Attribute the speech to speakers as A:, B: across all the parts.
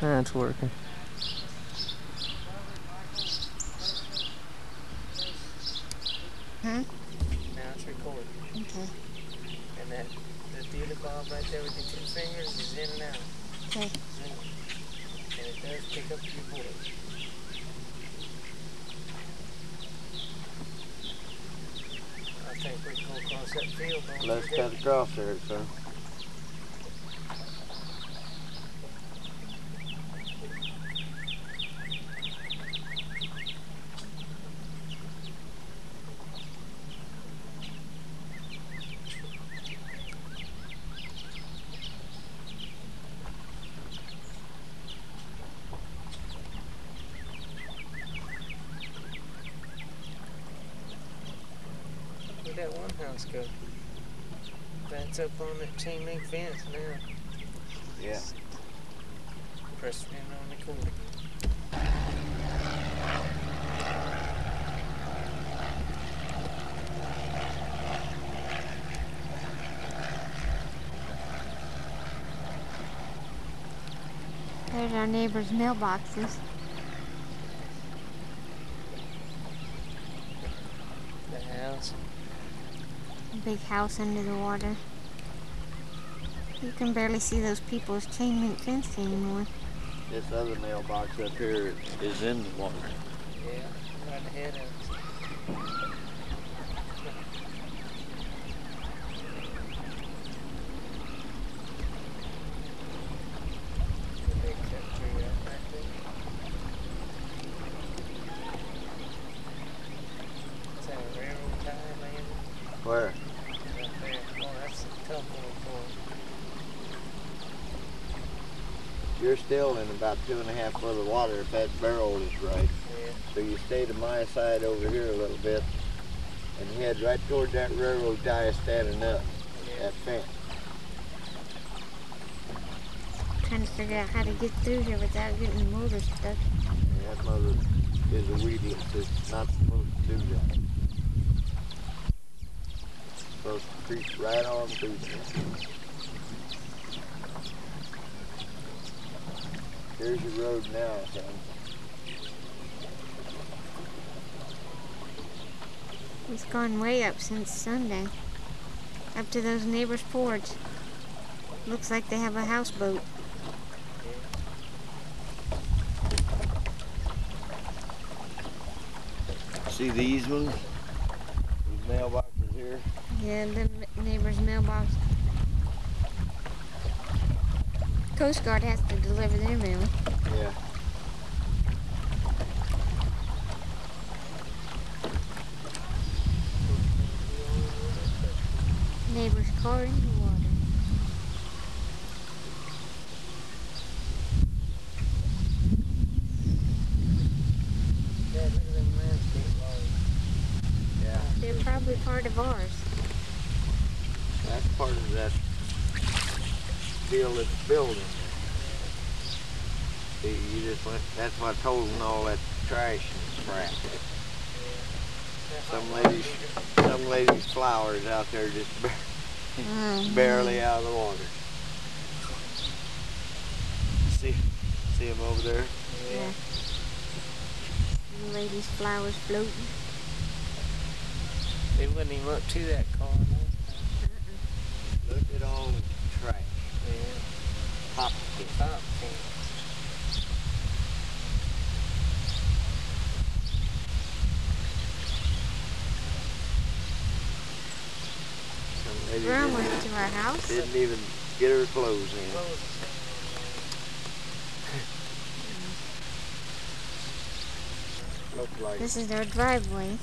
A: That's working.
B: Huh?
A: Now it's recording.
B: Okay.
A: And that the dealer bob right there with the two fingers is in and out.
B: Okay.
A: Zoom. And it does pick up your voice. I think we can go across that field.
C: Let's cut across there, sir.
A: Where'd that one house go? That's up on that chain link fence now.
C: Yeah.
A: Press in on the cord again.
B: There's our neighbor's mailboxes.
A: The house.
B: Big house under the water. You can barely see those people's chain link fence anymore.
C: This other mailbox up here is in the water.
A: Yeah, right ahead of us. The big cut tree right back there. Is that a railroad tie landing?
C: Where?
A: Right there. Oh, that's a tough one for
C: You're still in about 2.5 foot of water if that barrel is right.
A: Yeah.
C: So you stay to my side over here a little bit and head right toward that railroad tie standing up, that fence.
B: Trying to figure out how to get through here without getting the motor stuck.
C: And that motor is a weedless. It's not supposed to do that. It's supposed to creep right on through there. Here's your road now, son.
B: It's gone way up since Sunday. Up to those neighbors' porch. Looks like they have a houseboat.
C: See these ones? These mailboxes here?
B: Yeah, the neighbor's mailbox. Coast Guard has to deliver their mail.
C: Yeah.
B: Neighbor's car in the water.
A: Yeah, look at them landscape logs.
C: Yeah.
B: They're probably part of ours.
C: That's part of that deal that's building. See, you just went, that's what's holding all that trash and crap. Some lady's flowers out there just barely out of the water. See them over there?
B: Yeah. The lady's flowers floating.
A: They wouldn't even up to that car. No?
C: Look at all the trash.
A: Yeah.
C: Pop
A: Pop cans.
B: We're almost to our house.
C: Didn't even get her clothes in. Looked like
B: This is our driveway.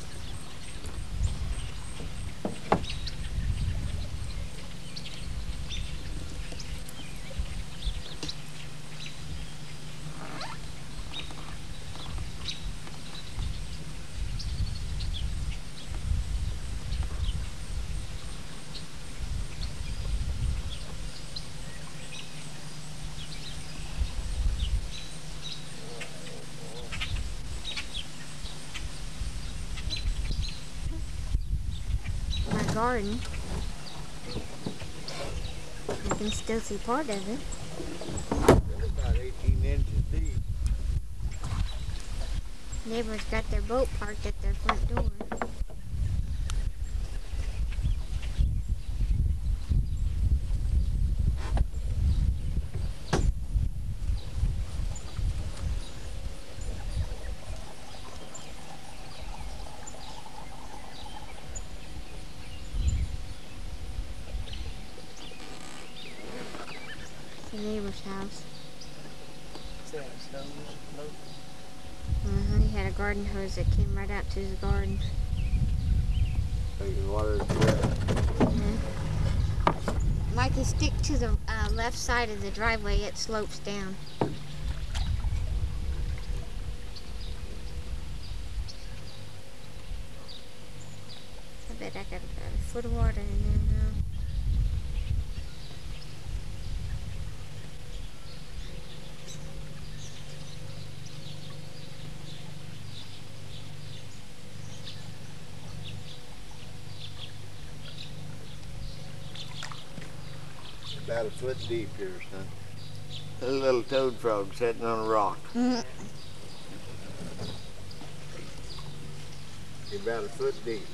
B: Garden. You can still see part of it.
C: About 18 inches deep.
B: Neighbors got their boat parked at their front door. The neighbor's house.
A: Is that a stone float?
B: He had a garden hose that came right out to his garden.
C: Taking water to that.
B: Like you stick to the left side of the driveway, it slopes down. I bet I got about a foot of water in there now.
C: About a foot deep here, son. A little toad frog sitting on a rock. About a foot deep.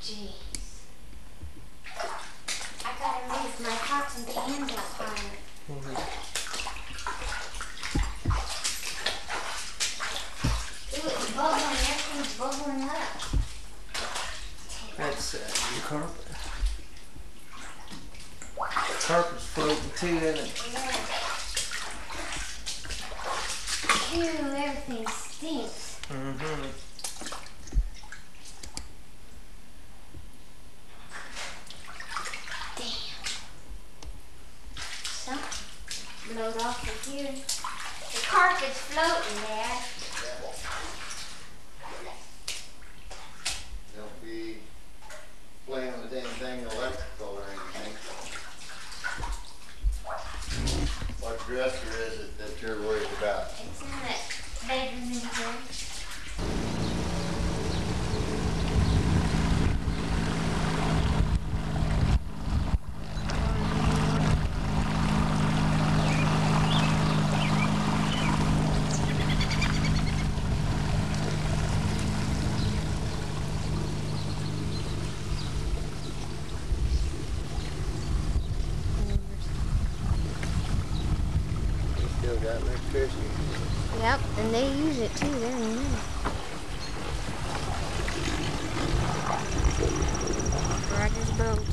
B: Jeez. I gotta move my pots and pans up higher. Ooh, it's bubbling. Everything's bubbling up.
A: That's your carpet. Carpet's floating too, isn't it?
B: Yeah. Ew, everything stinks.
A: Mm-hmm.
B: Blowed off of here. The carpet's floating, Dad.
C: Don't be playing with anything electrical or anything. What dresser is it that you're worried about?
B: It's in that bedroom in here.
C: Still got electricity.
B: Yep, and they use it too. They're new. Roger's boat.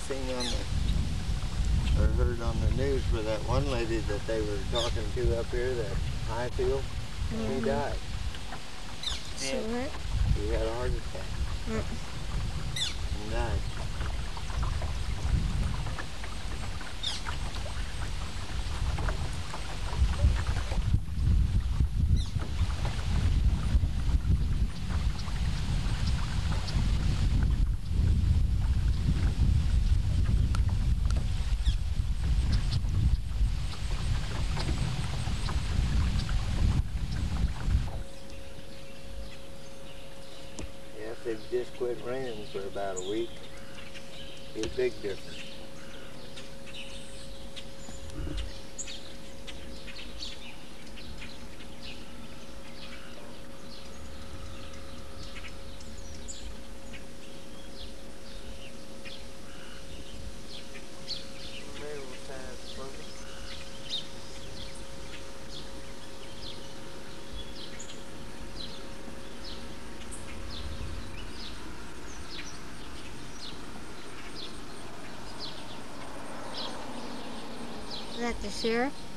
C: Seen on the, or heard on the news for that one lady that they were talking to up here, that Highfield, he died.
B: So what?
C: He had a heart attack and died. They've just quit raining for about a week. It's a big difference.
B: The sheriff?